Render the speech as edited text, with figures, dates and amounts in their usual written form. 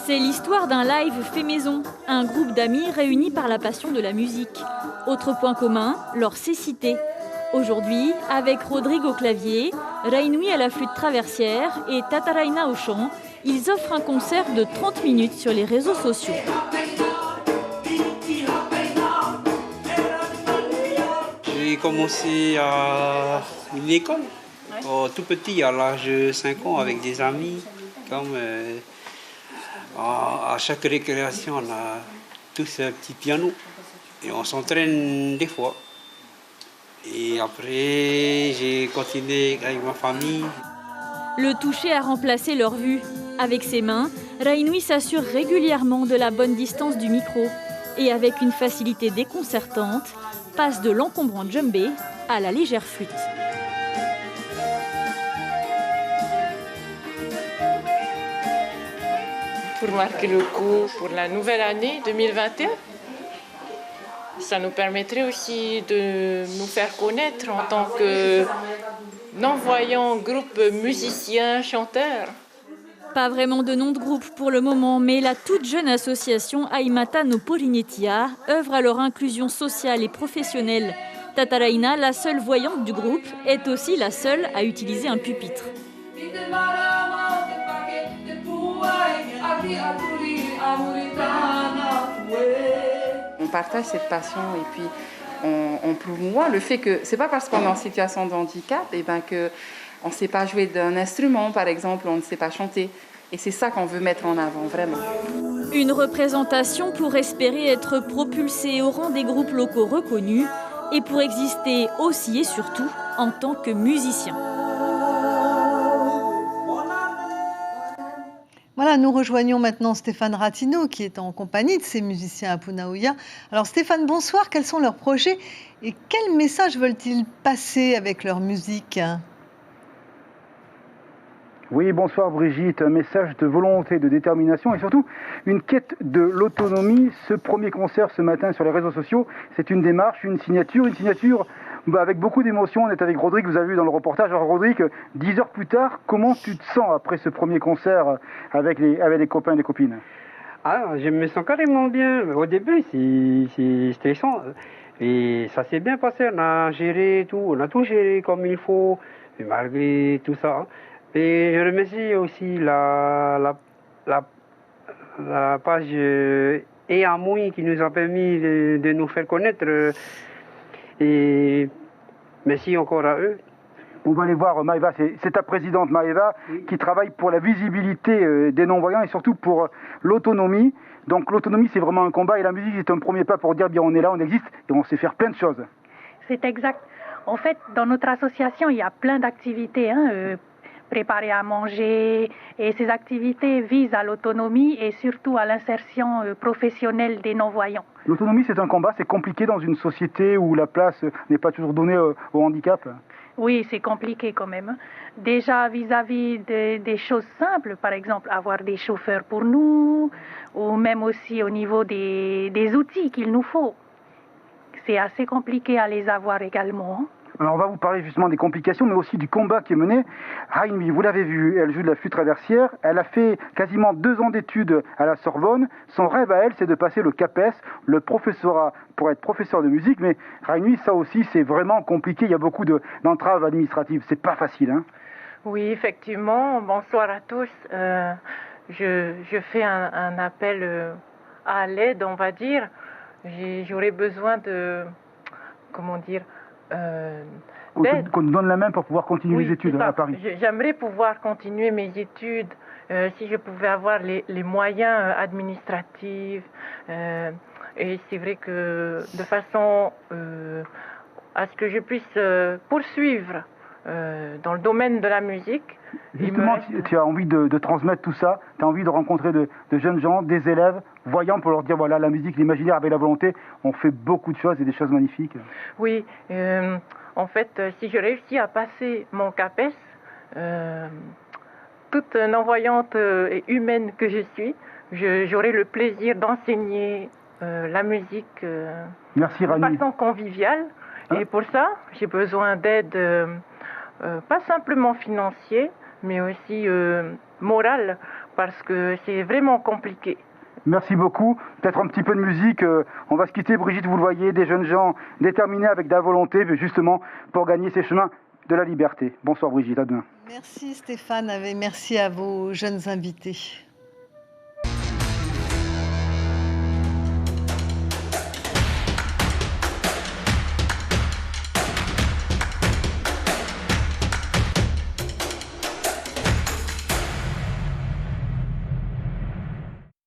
C'est l'histoire d'un live fait maison, un groupe d'amis réunis par la passion de la musique. Autre point commun, leur cécité. Aujourd'hui, avec Rodrigue au clavier, Rainui à la flûte traversière et Tataraina au chant, ils offrent un concert de 30 minutes sur les réseaux sociaux. J'ai commencé à une école, tout petit, à l'âge de 5 ans, avec des amis. À chaque récréation, on a tous un petit piano et on s'entraîne des fois. Et après, j'ai continué avec ma famille. Le toucher a remplacé leur vue. Avec ses mains, Rainui s'assure régulièrement de la bonne distance du micro et avec une facilité déconcertante, passe de l'encombrant djembé à la légère flûte. Pour marquer le coup pour la nouvelle année 2021, ça nous permettrait aussi de nous faire connaître en tant que non-voyants groupe musiciens, chanteurs. Pas vraiment de nom de groupe pour le moment, mais la toute jeune association Aimata no Porinetia œuvre à leur inclusion sociale et professionnelle. Tataraina, la seule voyante du groupe, est aussi la seule à utiliser un pupitre. On partage cette passion et puis on promouvoit le fait que c'est pas parce qu'on est en situation de handicap que on ne sait pas jouer d'un instrument, par exemple, on ne sait pas chanter. Et c'est ça qu'on veut mettre en avant, vraiment. Une représentation pour espérer être propulsée au rang des groupes locaux reconnus et pour exister aussi et surtout en tant que musicien. Voilà, nous rejoignons maintenant Stéphane Ratino qui est en compagnie de ces musiciens à Punaouia. Alors Stéphane, bonsoir, quels sont leurs projets et quel message veulent-ils passer avec leur musique ? Oui, bonsoir Brigitte. Un message de volonté, de détermination et surtout une quête de l'autonomie. Ce premier concert ce matin sur les réseaux sociaux, c'est une démarche, une signature avec beaucoup d'émotion. On est avec Rodrigue, vous avez vu dans le reportage. Alors Rodrigue, 10 heures plus tard, comment tu te sens après ce premier concert avec les copains et les copines ? Je me sens carrément bien. Au début, c'est stressant. Et ça s'est bien passé. On a tout géré comme il faut, et malgré tout ça. Et je remercie aussi la page Eamoui qui nous a permis de nous faire connaître. Et merci encore à eux. On va aller voir Maëva, c'est ta présidente Maëva, oui, qui travaille pour la visibilité des non-voyants et surtout pour l'autonomie. Donc l'autonomie, c'est vraiment un combat et la musique est un premier pas pour dire bien on est là, on existe et on sait faire plein de choses. C'est exact. En fait, dans notre association, il y a plein d'activités. Préparer à manger, et ces activités visent à l'autonomie et surtout à l'insertion professionnelle des non-voyants. L'autonomie, c'est un combat, c'est compliqué dans une société où la place n'est pas toujours donnée au handicap. Oui, c'est compliqué quand même. Déjà vis-à-vis des choses simples, par exemple avoir des chauffeurs pour nous, ou même aussi au niveau des outils qu'il nous faut. C'est assez compliqué à les avoir également. Alors on va vous parler justement des complications, mais aussi du combat qui est mené. Rainui, vous l'avez vu, elle joue de la flûte traversière. Elle a fait quasiment 2 ans d'études à la Sorbonne. Son rêve à elle, c'est de passer le CAPES, le professorat, pour être professeur de musique. Mais Rainui, ça aussi, c'est vraiment compliqué. Il y a beaucoup d'entraves administratives. C'est pas facile, hein ? Oui, effectivement. Bonsoir à tous. Je fais un appel à l'aide, on va dire. J'aurais besoin de... Comment dire ? Qu'on nous donne la main pour pouvoir continuer les études à Paris. J'aimerais pouvoir continuer mes études si je pouvais avoir les moyens administratifs. Et c'est vrai que de façon à ce que je puisse poursuivre dans le domaine de la musique. Justement, tu as envie de transmettre tout ça, tu as envie de rencontrer de jeunes gens, des élèves voyants pour leur dire voilà, la musique, l'imaginaire avec la volonté, on fait beaucoup de choses et des choses magnifiques. Oui, en fait, si je réussis à passer mon CAPES, toute non-voyante et humaine que je suis, j'aurai le plaisir d'enseigner la musique Merci, de façon conviviale. Et pour ça, j'ai besoin d'aide, pas simplement financière, mais aussi morale, parce que c'est vraiment compliqué. Merci beaucoup. Peut-être un petit peu de musique. On va se quitter, Brigitte, vous le voyez, des jeunes gens déterminés avec de la volonté, justement, pour gagner ces chemins de la liberté. Bonsoir Brigitte, à demain. Merci Stéphane, et merci à vos jeunes invités.